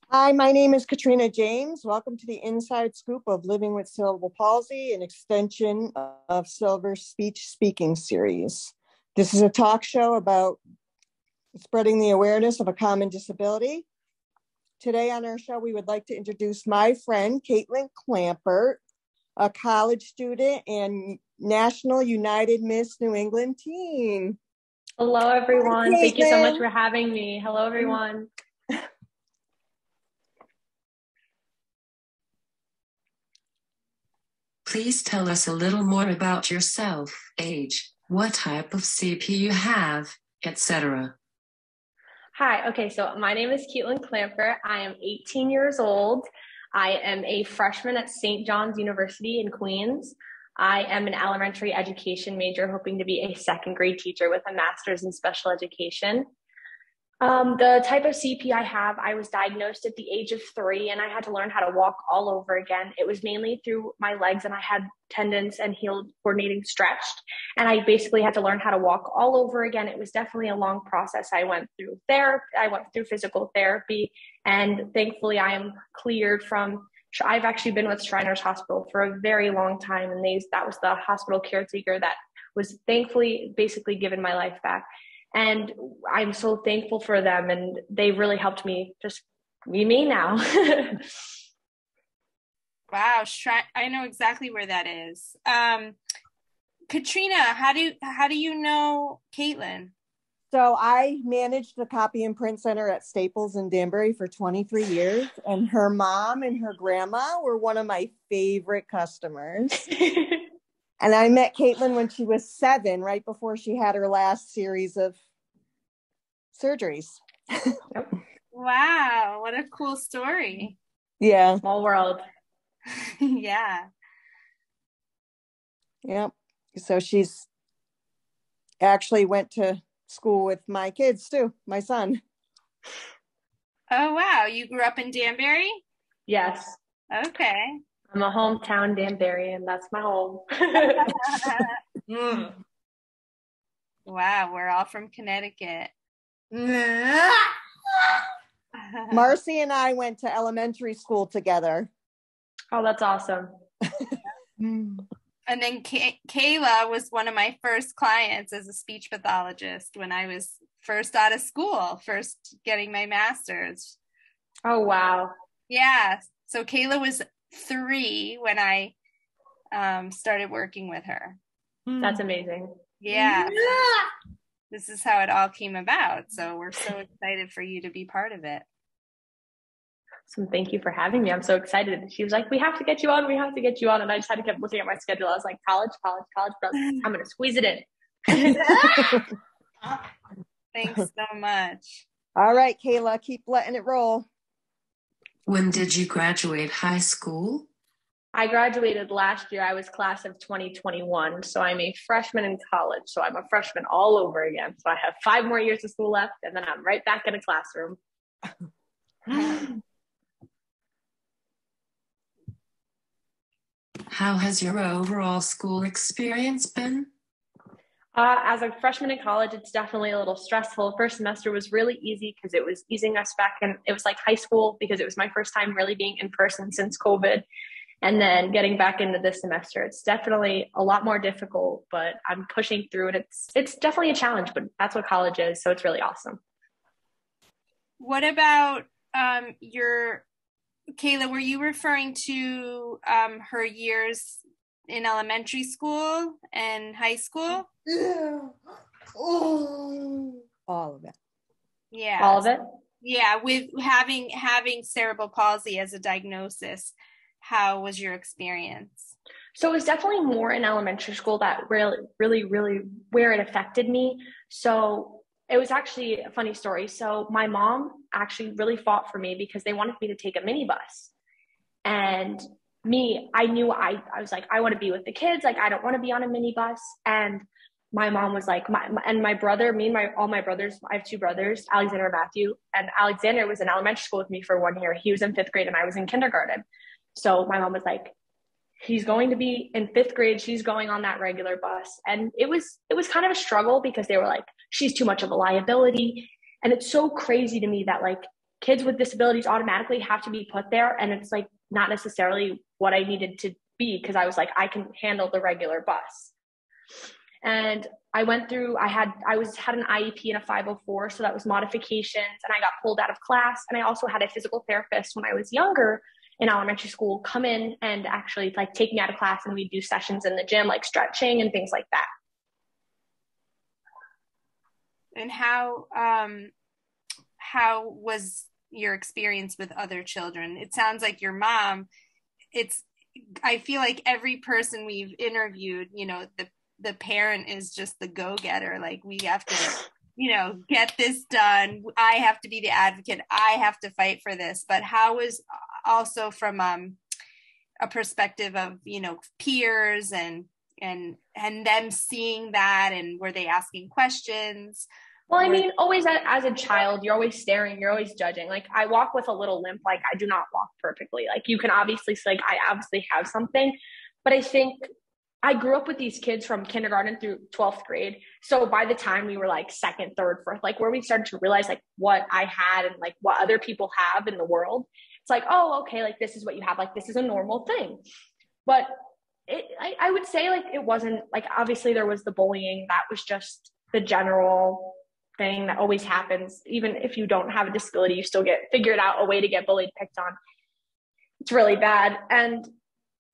Hi, my name is Katrina James. Welcome to the Inside Scoop of Living with Cerebral Palsy, an extension of Silver's speech speaking series. This is a talk show about spreading the awareness of a common disability. Today on our show, we would like to introduce my friend, Kaitlyn Klampert, a college student and National United Miss New England teen. Hello, everyone. Hi, thank you so much for having me. Hello, everyone. Please tell us a little more about yourself, age, what type of CP you have, etc. Hi. Okay, so my name is Kaitlyn Klampert. I am 18 years old. I am a freshman at St. John's University in Queens. I am an elementary education major, hoping to be a second grade teacher with a master's in special education. The type of CP I have, I was diagnosed at the age of 3 and I had to learn how to walk all over again. It was mainly through my legs and I had tendons and heel coordinating stretched. And I basically had to learn how to walk all over again. It was definitely a long process. I went through therapy, I went through physical therapy, and thankfully I am cleared from, I've actually been with Shriners Hospital for a very long time. And that was the hospital caretaker that was thankfully basically given my life back. And I'm so thankful for them. And they really helped me just be me now. Wow. I know exactly where that is. Katrina, how do you know Kaitlyn? So I managed the copy and print center at Staples in Danbury for 23 years. And her mom and her grandma were one of my favorite customers. And I met Kaitlyn when she was 7, right before she had her last series of surgeries. Wow, what a cool story. Yeah. Small world. Yeah. Yep. So she's actually went to school with my kids too, my son. Oh, wow. You grew up in Danbury? Yes. Okay. I'm a hometown Danbury, and that's my home. Wow, we're all from Connecticut. Marcy and I went to elementary school together. Oh, that's awesome. And then Kayla was one of my first clients as a speech pathologist when I was first out of school, first getting my master's. Oh, wow. Yeah. So Kayla was 3 when I started working with her. That's amazing. Yeah. This is how it all came about. So we're so excited for you to be part of it. So thank you for having me. I'm so excited. She was like, we have to get you on. We have to get you on. And I just had to keep looking at my schedule. I was like, college. But I'm going to squeeze it in. Thanks so much. All right, Kayla, keep letting it roll. When did you graduate high school? I graduated last year. I was class of 2021. So I'm a freshman in college. So I'm a freshman all over again. So I have 5 more years of school left, and then I'm right back in a classroom. How has your overall school experience been? As a freshman in college, it's definitely a little stressful. First semester was really easy because it was easing us back, and it was like high school because it was my first time really being in person since COVID. And then getting back into this semester, it's definitely a lot more difficult, but I'm pushing through it. It's definitely a challenge, but that's what college is. So it's really awesome. What about Kayla, were you referring to her years in elementary school and high school? All of it. Yeah. All of it? Yeah, with having cerebral palsy as a diagnosis, how was your experience? So it was definitely more in elementary school that really where it affected me. So it was actually a funny story. So my mom actually really fought for me because they wanted me to take a minibus. And I knew I was like, I want to be with the kids. Like, I don't want to be on a minibus. And my mom was like, my brother, all my brothers, I have 2 brothers, Alexander and Matthew. And Alexander was in elementary school with me for 1 year. He was in 5th grade and I was in kindergarten. So my mom was like, he's going to be in 5th grade. She's going on that regular bus. And it was kind of a struggle because they were like, she's too much of a liability. And it's so crazy to me that like kids with disabilities automatically have to be put there. And it's like not necessarily what I needed to be, because I was like, I can handle the regular bus. And I went through, I had an IEP and a 504, so that was modifications, and I got pulled out of class. And I also had a physical therapist when I was younger in elementary school come in and actually like take me out of class, and we'd do sessions in the gym, like stretching and things like that. And how was your experience with other children? It sounds like your mom, I feel like every person we've interviewed, you know, the parent is just the go-getter. Like, we have to, you know, get this done. I have to be the advocate. I have to fight for this. But how is also from a perspective of, you know, peers and them seeing that, and were they asking questions? Well, I mean, always as a child, you're always staring, you're always judging. Like, I walk with a little limp. Like, I do not walk perfectly. Like, you can obviously say, like, I obviously have something, but I think I grew up with these kids from kindergarten through 12th grade. So by the time we were like second, third, fourth, like where we started to realize like what I had and like what other people have in the world, it's like, oh, okay, like this is what you have. Like, this is a normal thing. But I would say like, it wasn't like, obviously there was the bullying. That was just the general thing that always happens. Even if you don't have a disability, you still figured out a way to get bullied, picked on. It's really bad. And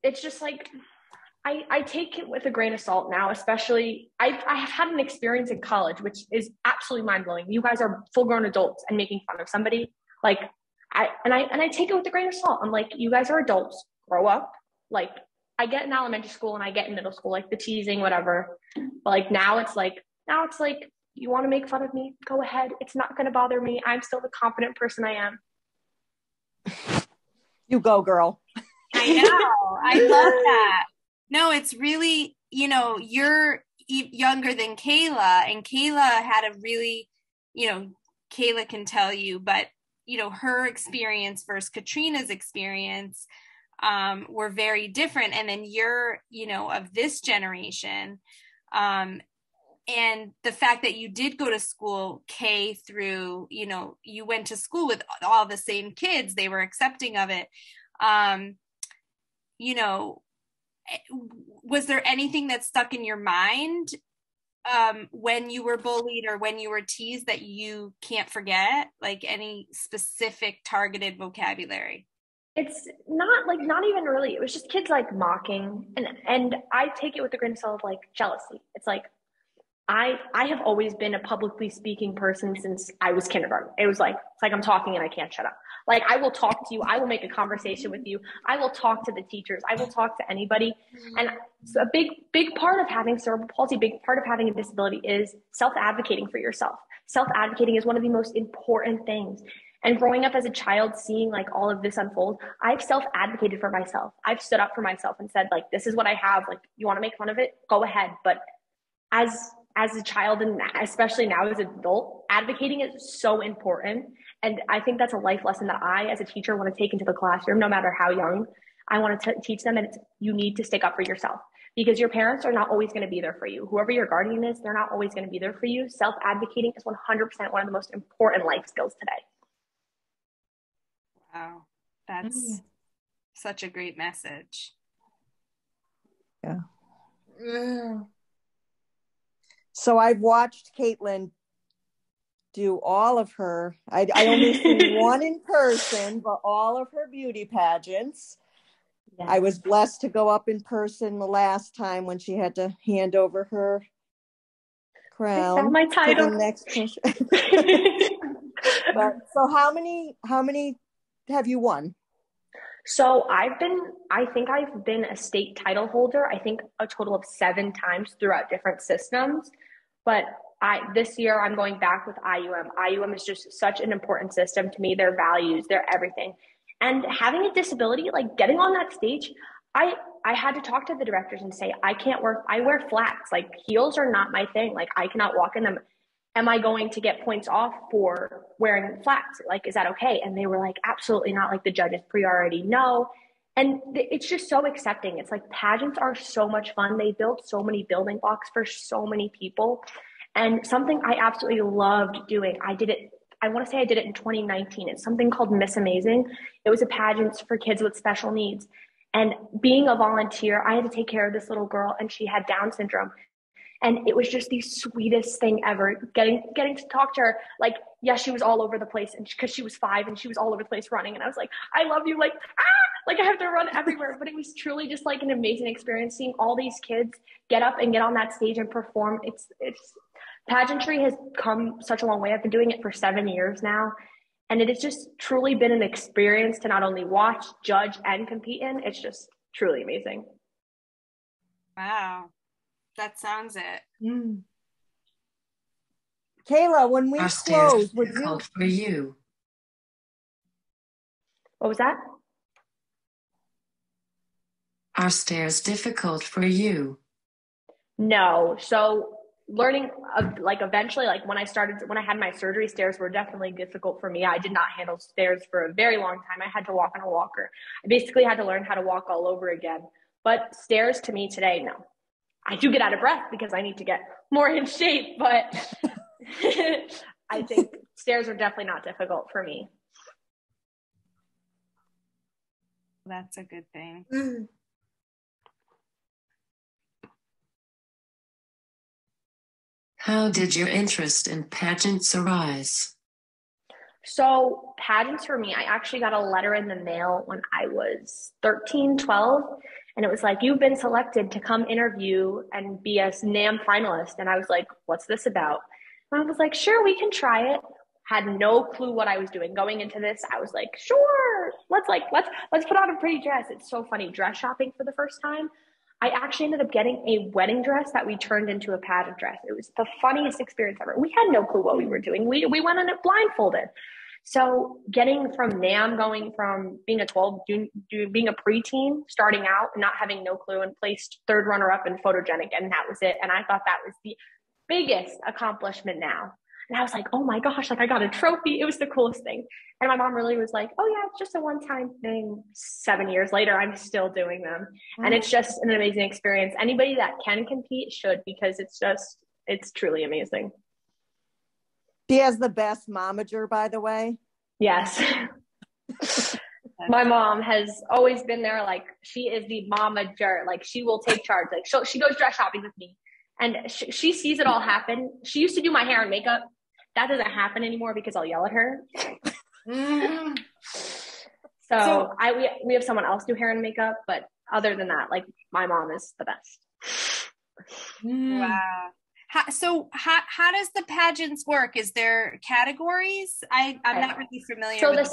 it's just like, I take it with a grain of salt now, especially I have had an experience in college, which is absolutely mind blowing. You guys are full grown adults and making fun of somebody. Like, I take it with a grain of salt. I'm like, you guys are adults, grow up. Like, I get in elementary school and I get in middle school, like the teasing, whatever. But like now it's like, you want to make fun of me? Go ahead. It's not going to bother me. I'm still the confident person I am. You go, girl. I know. I love that. No, it's really, you know, you're younger than Kayla, and Kayla had a really, you know, Kayla can tell you, but, you know, her experience versus Katrina's experience were very different. And then you're, you know, of this generation. And the fact that you did go to school K through, you know, you went to school with all the same kids, they were accepting of it. You know, was there anything that stuck in your mind when you were bullied or when you were teased that you can't forget? Like any specific targeted vocabulary? It's not even really. It was just kids like mocking, and I take it with a grain of salt of like jealousy. It's like I have always been a publicly speaking person since I was kindergarten. It's like I'm talking and I can't shut up. Like, I will talk to you. I will make a conversation with you. I will talk to the teachers. I will talk to anybody. And so a big part of having cerebral palsy, big part of having a disability is self-advocating for yourself. Self-advocating is one of the most important things. And growing up as a child, seeing like all of this unfold, I've self-advocated for myself. I've stood up for myself and said, like, this is what I have. Like, you want to make fun of it? Go ahead. But as a child, and especially now as an adult, advocating is so important. And I think that's a life lesson that I, as a teacher, want to take into the classroom, no matter how young. I want to teach them that you need to stick up for yourself, because your parents are not always going to be there for you. Whoever your guardian is, they're not always going to be there for you. Self-advocating is 100% one of the most important life skills today. Wow. That's such a great message. Yeah. So I've watched Kaitlyn do all of her, I only seen one in person, but all of her beauty pageants. Yes. I was blessed to go up in person the last time when she had to hand over her crown. My title. To the next person. But so how many have you won? So I think I've been a state title holder, I think a total of 7 times throughout different systems. But this year I'm going back with IUM. IUM is just such an important system to me, their values, their everything. And having a disability, like getting on that stage, I had to talk to the directors and say, I wear flats, like heels are not my thing. Like, I cannot walk in them. Am I going to get points off for wearing flats? Like, is that okay? And they were like, absolutely not. Like, the judges already know. And it's just so accepting. It's like, pageants are so much fun. They build so many building blocks for so many people. And something I absolutely loved doing, I did it I want to say I did it in 2019. It's something called Miss Amazing. It was a pageant for kids with special needs. And being a volunteer, I had to take care of this little girl, and she had Down syndrome. And it was just the sweetest thing ever, getting to talk to her. Like, yes, she was all over the place, and because she was 5 and she was all over the place running. And I was like, I love you. Like, like I have to run everywhere. But it was truly just like an amazing experience seeing all these kids get up and get on that stage and perform. It's pageantry has come such a long way. I've been doing it for 7 years now. And it has just truly been an experience to not only watch, judge, and compete in. It's just truly amazing. Wow. That sounds it. Kayla, when we close, would you? For you. What was that? Are stairs difficult for you? No. So learning, like eventually, like when I had my surgery, stairs were definitely difficult for me. I did not handle stairs for a very long time. I had to walk on a walker. I basically had to learn how to walk all over again. But stairs to me today, no. I do get out of breath because I need to get more in shape, but I think stairs are definitely not difficult for me. That's a good thing. How did your interest in pageants arise? So pageants for me, I actually got a letter in the mail when I was 13, 12. And it was like, you've been selected to come interview and be a NAM finalist. And I was like, what's this about? And I was like, sure, we can try it. Had no clue what I was doing. Going into this, I was like, sure, let's put on a pretty dress. It's so funny. Dress shopping for the first time. I actually ended up getting a wedding dress that we turned into a pageant dress. It was the funniest experience ever. We had no clue what we were doing. We went on it blindfolded. So getting from NAM, going from being a 12, being a preteen, starting out and not having no clue, and placed 3rd runner-up in photogenic, and that was it. And I thought that was the biggest accomplishment now. And I was like, oh my gosh, like I got a trophy. It was the coolest thing. And my mom really was like, oh yeah, it's just a one-time thing. 7 years later, I'm still doing them. And it's just an amazing experience. Anybody that can compete should, because it's truly amazing. She has the best momager, by the way. Yes. My mom has always been there. Like, she is the momager. Like, she will take charge. Like, she goes dress shopping with me, and she sees it all happen. She used to do my hair and makeup. That doesn't happen anymore because I'll yell at her. So we have someone else do hair and makeup, but other than that, like, my mom is the best. Wow. So how does the pageants work? Is there categories? I'm not really familiar. So with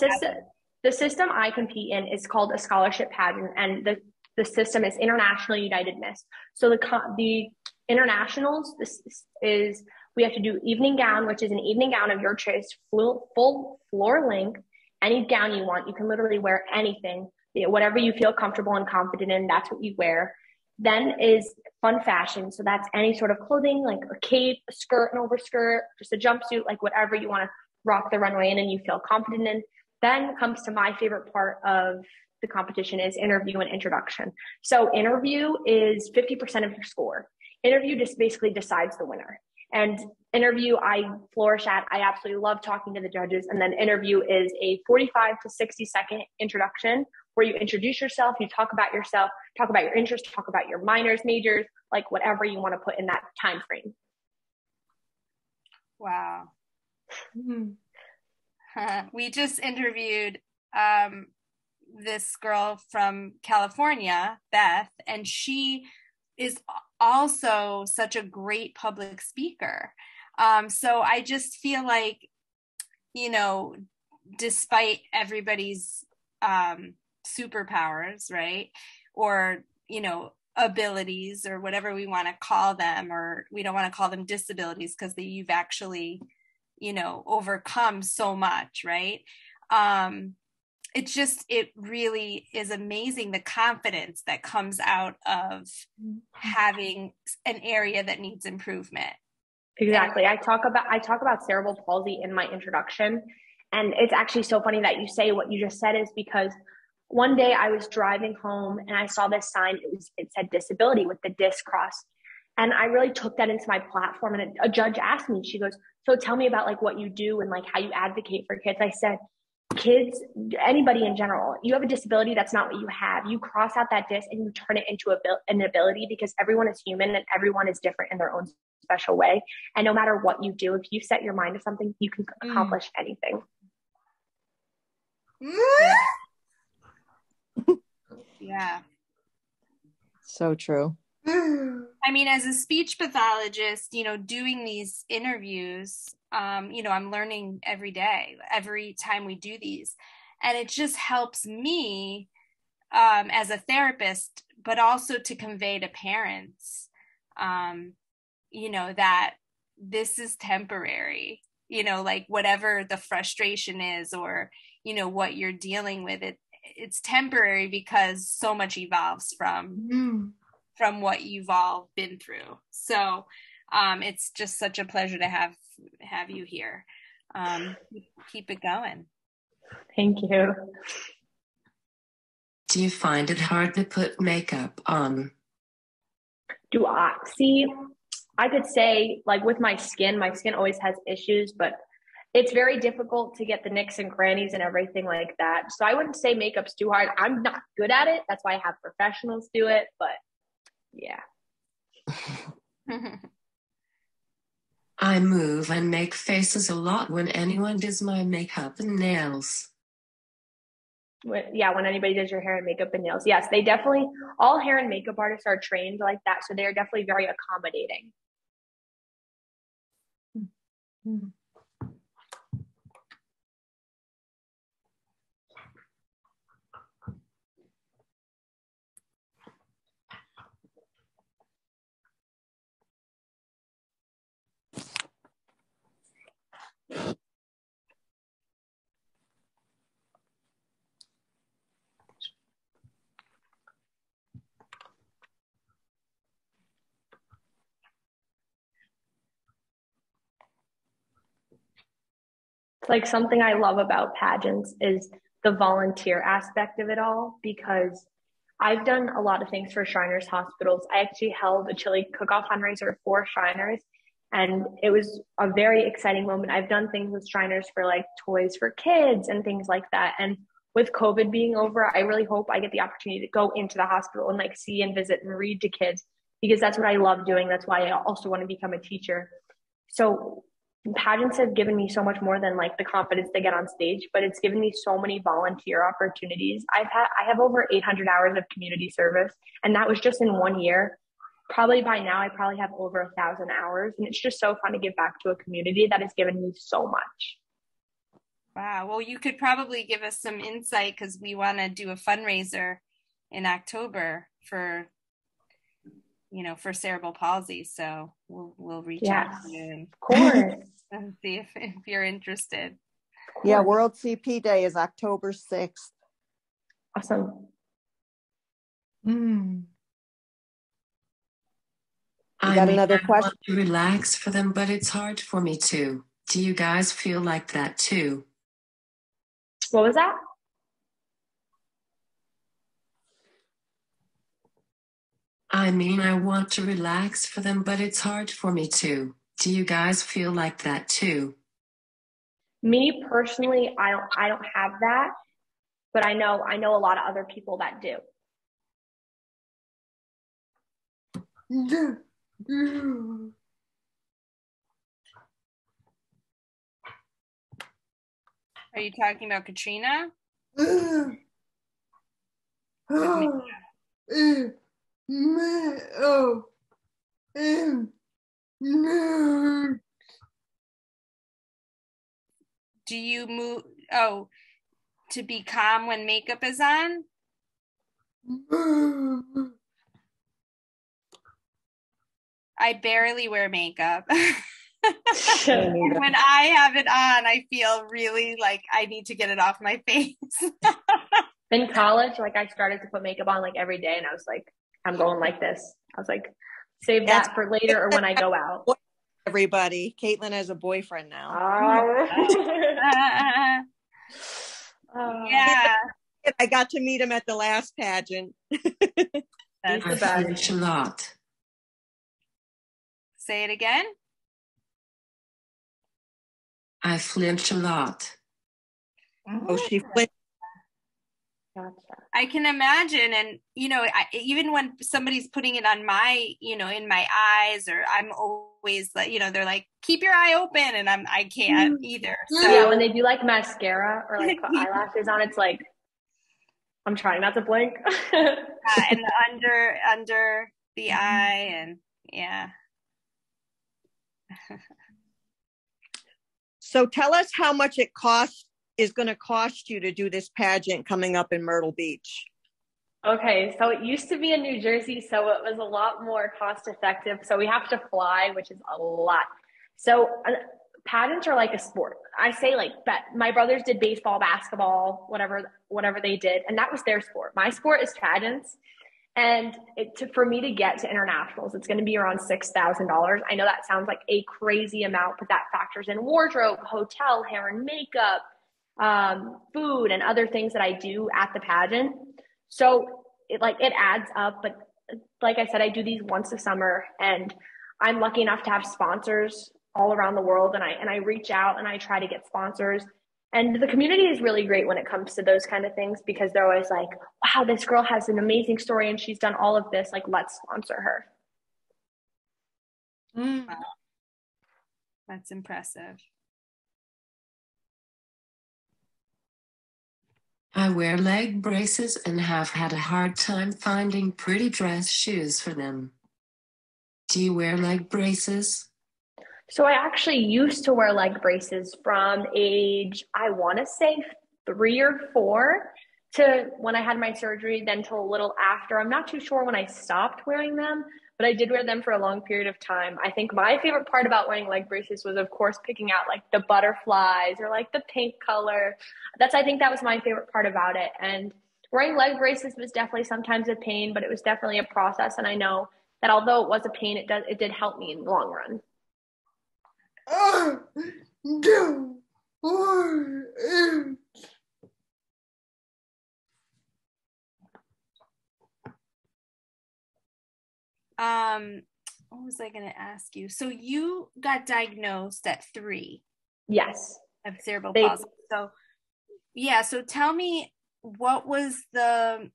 the system I compete in is called a scholarship pageant, and the system is International United Miss. So the internationals, this is, we have to do evening gown, which is an evening gown of your choice, full floor length, any gown you want. You can literally wear anything, whatever you feel comfortable and confident in, that's what you wear. Then is fun fashion. So that's any sort of clothing, like a cape, a skirt, an overskirt, just a jumpsuit, like whatever you want to rock the runway in and you feel confident in. Then comes to my favorite part of the competition is interview and introduction. So interview is 50% of your score. Interview just basically decides the winner. And interview, I flourish at. I absolutely love talking to the judges. And then interview is a 45 to 60 second introduction where you introduce yourself, you talk about yourself, talk about your interests, talk about your minors, majors, like whatever you want to put in that time frame. Wow. We just interviewed this girl from California, Beth, and she is also such a great public speaker. So I just feel like, despite everybody's superpowers, right? Or, abilities or whatever we want to call them, or we don't want to call them disabilities because you've actually, overcome so much, right? It really is amazing the confidence that comes out of having an area that needs improvement. Exactly. I talk about cerebral palsy in my introduction. And it's actually so funny that you say what you just said, is because one day I was driving home and I saw this sign. It said disability with the disc cross. And I really took that into my platform. And a judge asked me, she goes, so tell me about like what you do and like how you advocate for kids. I said, kids, anybody in general, you have a disability, that's not what you have. You cross out that disc and you turn it into an ability, because everyone is human and everyone is different in their own special way. And no matter what you do, if you set your mind to something, you can accomplish anything. Yeah. So true. I mean, as a speech pathologist, you know, doing these interviews, you know, I'm learning every day, every time we do these. And it just helps me as a therapist, but also to convey to parents, you know, that this is temporary, you know, like whatever the frustration is, or, you know, what you're dealing with, it's temporary, because so much evolves from what you've all been through. So it's just such a pleasure to have you here. Keep it going. Thank you. Do you find it hard to put makeup on? I could say, like, with my skin always has issues, but it's very difficult to get the nicks and crannies and everything like that. So I wouldn't say makeup's too hard. I'm not good at it. That's why I have professionals do it, but yeah. I move and make faces a lot when anyone does my makeup and nails. When anybody does your hair and makeup and nails. Yes, they definitely, all hair and makeup artists are trained like that. So they're definitely very accommodating. Like, something I love about pageants is the volunteer aspect of it all, because I've done a lot of things for Shriners hospitals. I actually held a chili cook-off fundraiser for Shriners, and it was a very exciting moment. I've done things with Shriners for like toys for kids and things like that. And with COVID being over, I really hope I get the opportunity to go into the hospital and like see and visit and read to kids, because that's what I love doing. That's why I also want to become a teacher. So pageants have given me so much more than like the confidence they get on stage, but it's given me so many volunteer opportunities. I have over 800 hours of community service, and that was just in 1 year. Probably by now, I probably have over 1,000 hours, and it's just so fun to give back to a community that has given me so much. Wow. Well, you could probably give us some insight, because we want to do a fundraiser in October for, you know, for cerebral palsy. So we'll reach out to you, of course, and see if you're interested. Yeah, World CP Day is October 6th. Awesome. I got another question. I want to relax for them, but it's hard for me to. Do you guys feel like that too? What was that? I mean, I want to relax for them, but it's hard for me to. Do you guys feel like that too? Me personally, I don't have that, but I know a lot of other people that do. Are you talking about Katrina? Do you move to be calm when makeup is on? I barely wear makeup. When I have it on, I feel really like I need to get it off my face. In college, like, I started to put makeup on like every day, and I was like, I'm going like this. I was like, save that for later or when I go out. Everybody, Kaitlyn has a boyfriend now. Yeah. I got to meet him at the last pageant. That's the best. A lot. Say it again. I flinch a lot. Oh, she flinched. Gotcha. I can imagine. And, even when somebody's putting it on my, in my eyes, or I'm always like, they're like, keep your eye open. And I can't either. So. Yeah, when they do like mascara or like put eyelashes on, it's like, I'm trying not to blink. And under the eye, and yeah. So tell us how much it is going to cost you to do this pageant coming up in Myrtle Beach. Okay, so it used to be in New Jersey, so it was a lot more cost effective. So we have to fly, which is a lot. So pageants are like a sport. I say like my brothers did baseball, basketball, whatever they did, and that was their sport. My sport is pageants, and for me to get to internationals, it's going to be around $6,000. I know that sounds like a crazy amount, but that factors in wardrobe, hotel, hair and makeup, food, and other things that I do at the pageant. So it adds up. But like I said, I do these once a summer, and I'm lucky enough to have sponsors all around the world. And I reach out and I try to get sponsors. And the community is really great when it comes to those kind of things, because they're always like, wow, this girl has an amazing story and she's done all of this. Like, let's sponsor her. Wow. That's impressive. I wear leg braces and have had a hard time finding pretty dress shoes for them. Do you wear leg braces? So I actually used to wear leg braces from age, I want to say 3 or 4 to when I had my surgery, then to a little after. I'm not too sure when I stopped wearing them, but I did wear them for a long period of time. I think my favorite part about wearing leg braces was, of course, picking out like the butterflies or like the pink color. I think that was my favorite part about it. And wearing leg braces was definitely sometimes a pain, but it was definitely a process. And I know that although it was a pain, it did help me in the long run. What was I going to ask you? So you got diagnosed at 3. Yes. Of cerebral palsy. So yeah, so tell me, what was the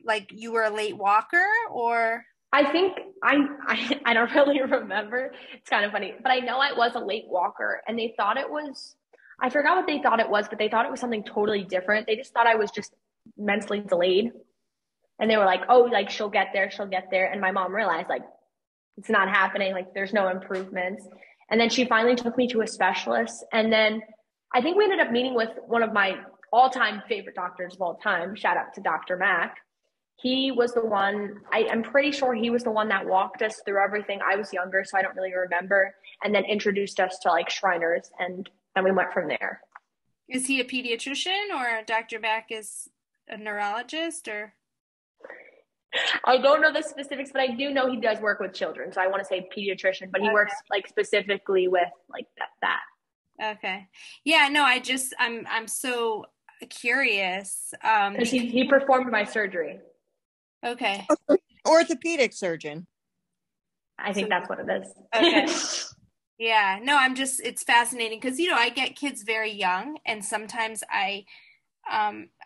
like, you were a late walker, or? I think I don't really remember. It's kind of funny, but I know I was a late walker, and they thought it was, I forgot what they thought it was, but they thought it was something totally different. They just thought I was just mentally delayed. And they were like, oh, like she'll get there. And my mom realized like, it's not happening. Like there's no improvements. And then she finally took me to a specialist. And then I think we ended up meeting with one of my all-time favorite doctors of all time. Shout out to Dr. Mack. He was the one, I'm pretty sure he was the one that walked us through everything. I was younger, so I don't really remember. And then introduced us to like Shriners, and then we went from there. Is he a pediatrician, or Dr. Mack is a neurologist, or? I don't know the specifics, but I do know he does work with children. So I want to say pediatrician, but he works like specifically with like that. Okay. Yeah, no, I'm so curious. Because he performed my surgery. Okay. Orthopedic surgeon. I think that's what it is. Okay. Yeah, no, it's fascinating because, I get kids very young, and sometimes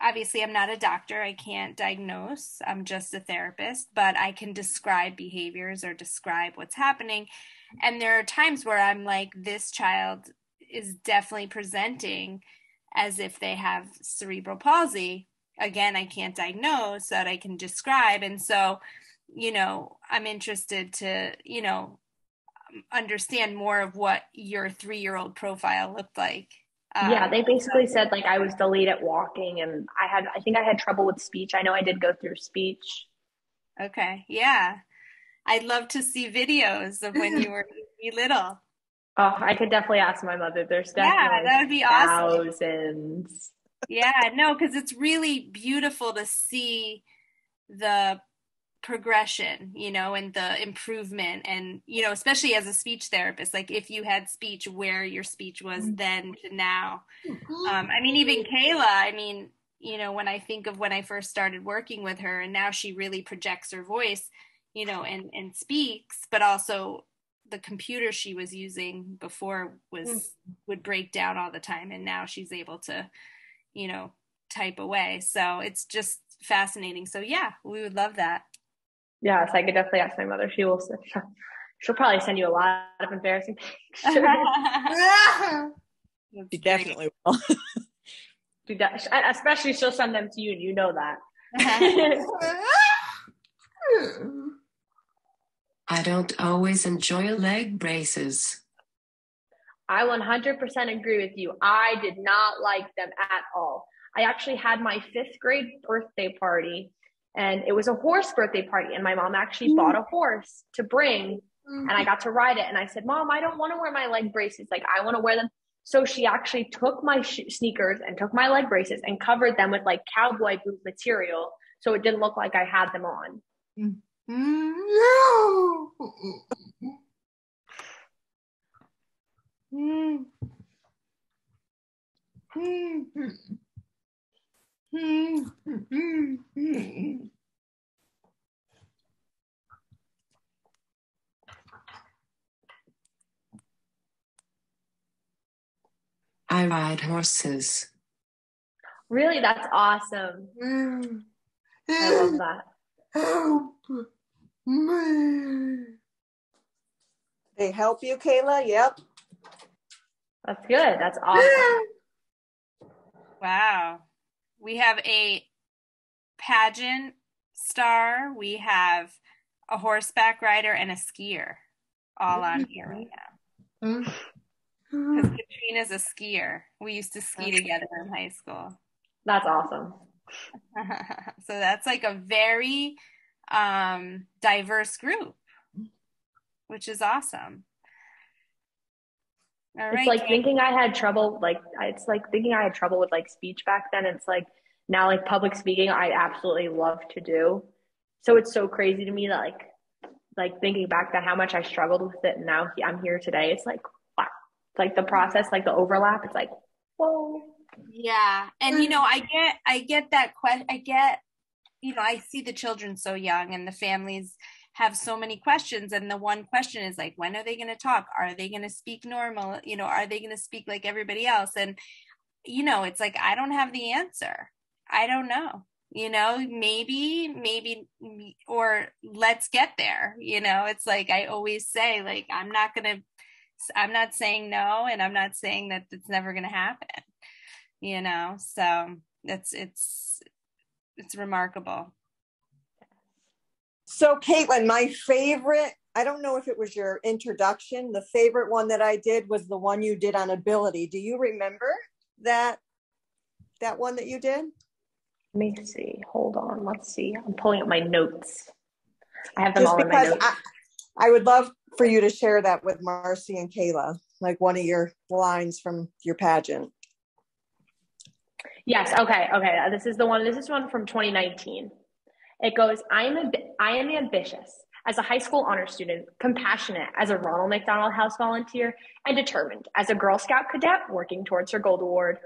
obviously I'm not a doctor. I can't diagnose. I'm just a therapist, but I can describe behaviors or describe what's happening. And there are times where I'm like, this child is definitely presenting as if they have cerebral palsy. Again, I can't diagnose, but I can describe. And so, I'm interested to, understand more of what your 3-year-old profile looked like. Yeah, they basically said like I was delayed at walking, and I think I had trouble with speech. I know I did go through speech. Okay. Yeah. I'd love to see videos of when you were little. Oh, I could definitely ask my mother. There's definitely that would be awesome. Thousands. Yeah, no, because it's really beautiful to see the progression, and the improvement, and, especially as a speech therapist, like if you had speech, where your speech was then to now. Even Kayla, when I think of when I first started working with her, and now she really projects her voice, you know, and speaks, but also the computer she was using before would break down all the time, and now she's able to, you know, type away. So it's just fascinating. So yeah, we would love that. Yes, I could definitely ask my mother. She'll probably send you a lot of embarrassing pictures. She definitely will. Especially she'll send them to you, and you know that. I don't always enjoy leg braces. I 100% agree with you. I did not like them at all. I actually had my 5th grade birthday party, and it was a horse birthday party, and my mom actually bought a horse to bring, and I got to ride it. And I said, Mom, I don't want to wear my leg braces. Like, I want to wear them. So she actually took my sneakers and took my leg braces and covered them with like cowboy boot material, so it didn't look like I had them on. I ride horses. Really? That's awesome. I love that. They help you, Kayla? Yep. That's good. That's awesome. Wow. We have a pageant star. We have a horseback rider and a skier all on here right now. Because Katrina's a skier. We used to ski together in high school. That's awesome. So that's like a very diverse group, which is awesome. All right. It's like thinking I had trouble, it's like thinking I had trouble with like speech back then. It's like now like public speaking, I absolutely love to do. So it's so crazy to me that like thinking back that how much I struggled with it, and now I'm here today. It's like, wow. It's like the process, like the overlap. It's like, whoa. Yeah. And, you know, I get that question. You know, I see the children so young, and the families have so many questions. And the one question is like, when are they going to talk? Are they going to speak normal? You know, are they going to speak like everybody else? And, you know, it's like, I don't have the answer. I don't know, you know, maybe, or let's get there. You know, it's like, I always say, like, I'm not saying no, and I'm not saying that it's never going to happen, you know? So it's remarkable. So Kaitlyn, my favorite, I don't know if it was your introduction, the favorite one that I did was the one you did on ability. Do you remember that one that you did? Let me see. Hold on. Let's see. I'm pulling up my notes. I have them all in my notes. I would love for you to share that with Marcy and Kayla, like one of your lines from your pageant. Yes. Okay. This is one from 2019. It goes, I am ambitious as a high school honor student, compassionate as a Ronald McDonald House volunteer, and determined as a Girl Scout cadet working towards her gold award.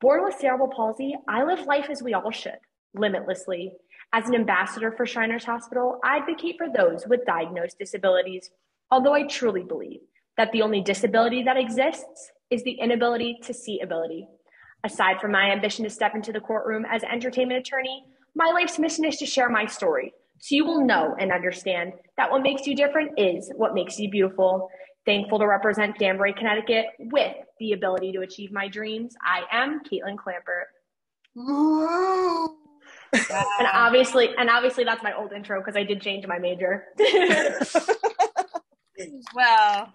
Born with cerebral palsy, I live life as we all should, limitlessly. As an ambassador for Shriners Hospital, I advocate for those with diagnosed disabilities, although I truly believe that the only disability that exists is the inability to see ability. Aside from my ambition to step into the courtroom as an entertainment attorney, my life's mission is to share my story, so you will know and understand that what makes you different is what makes you beautiful. Thankful to represent Danbury, Connecticut with the ability to achieve my dreams. I am Kaitlyn Klampert. Wow. And obviously that's my old intro because I did change my major. Well,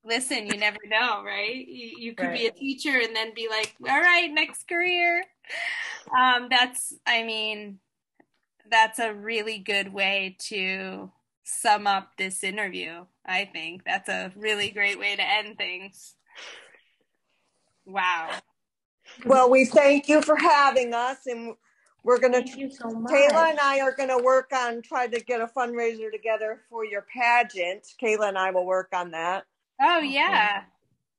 listen, you never know, right? You could be a teacher and then be like, all right, next career. That's a really good way to sum up this interview. I think that's a really great way to end things. Wow. Well, we thank you for having us, and we're going to, thank you so much. Kayla and I are going to work on trying to get a fundraiser together for your pageant. Kayla and I will work on that. Oh, yeah.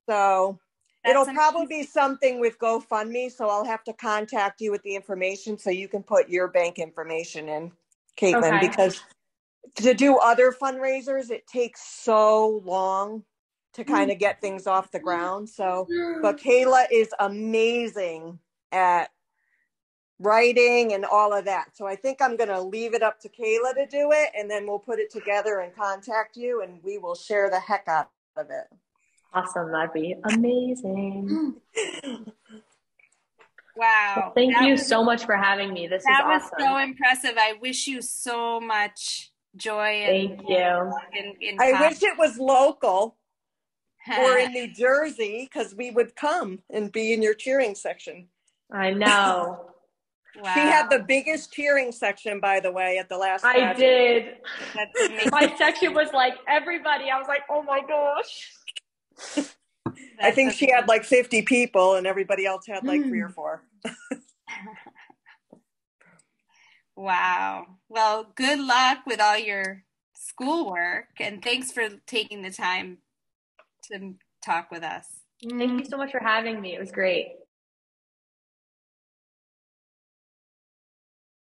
So it'll probably be something with GoFundMe, so I'll have to contact you with the information so you can put your bank information in, Kaitlyn, because to do other fundraisers, it takes so long to kind of get things off the ground. So, but Kayla is amazing at writing and all of that. So I think I'm going to leave it up to Kayla to do it, and then we'll put it together and contact you, and we will share the heck out of it. Awesome. That'd be amazing. Wow. Well, thank you so much for having me. This is awesome. That was so impressive. I wish you so much joy. Thank you. I wish it was local or in New Jersey, because we would come and be in your cheering section. I know. Wow. She had the biggest cheering section, by the way, at the last I did. That's amazing. My section was like everybody. I was like, oh my gosh. I think she had like 50 people and everybody else had like 3 or 4. Wow. Well, good luck with all your schoolwork, and thanks for taking the time to talk with us. Thank you so much for having me. It was great.